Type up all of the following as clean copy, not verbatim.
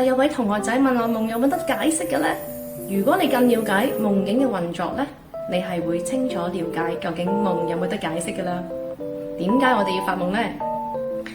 有位同學仔問我夢有冇得解釋嘅呢？如果你更了解夢境嘅運作呢，你係會清楚了解究竟夢有冇得解釋嘅啦。點解我哋要發夢呢？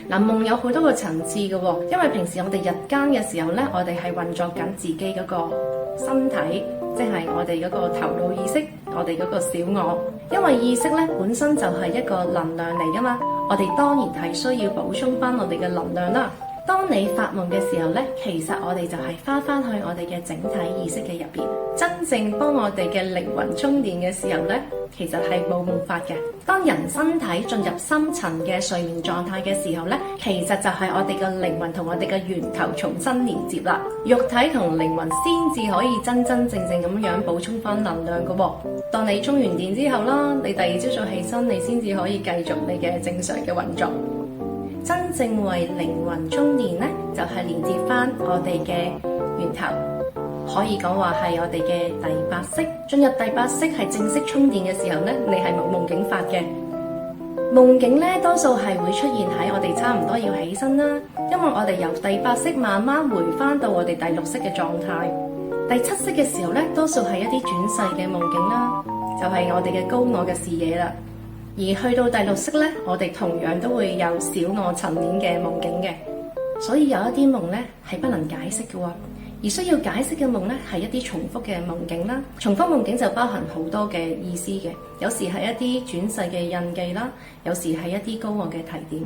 嗱，夢有好多個層次嘅喎，因為平時我哋日間嘅時候呢，我哋係運作緊自己嗰個身體，即係我哋嗰個頭腦意識，我哋嗰個小我。因為意識呢本身就係一個能量嚟噶嘛，我哋當然係需要補充翻我哋嘅能量啦。當你發夢嘅時候呢，其實我哋就係翻返去我哋嘅整體意識嘅入邊，真正幫我哋嘅靈魂充電嘅時候呢，其實係冇夢法嘅。當人身體進入深層嘅睡眠狀態嘅時候呢，其實就係我哋嘅靈魂同我哋嘅源頭重新連接啦，肉體同靈魂先至可以真真正正咁樣補充翻能量嘅喎。當你充完電之後啦，你第二朝早起身，你先至可以繼續你嘅正常嘅運作。真正為靈魂充電呢，就係連接翻我哋嘅源頭，可以講話係我哋嘅第八識。進入第八識係正式充電嘅時候呢，你係冇夢境發嘅。夢境呢，多數係會出現喺我哋差唔多要起身啦，因為我哋由第八識慢慢回翻到我哋第六識嘅狀態。第七識嘅時候呢，多數係一啲轉世嘅夢境啦，就係我哋嘅高我嘅視野啦。而去到第六識呢，我哋同樣都會有小我層面嘅夢境嘅，所以有一啲夢呢係不能解釋嘅喎，而需要解釋嘅夢呢係一啲重複嘅夢境啦。重複夢境就包含好多嘅意思嘅，有時係一啲轉世嘅印記啦，有時係一啲高我嘅提點。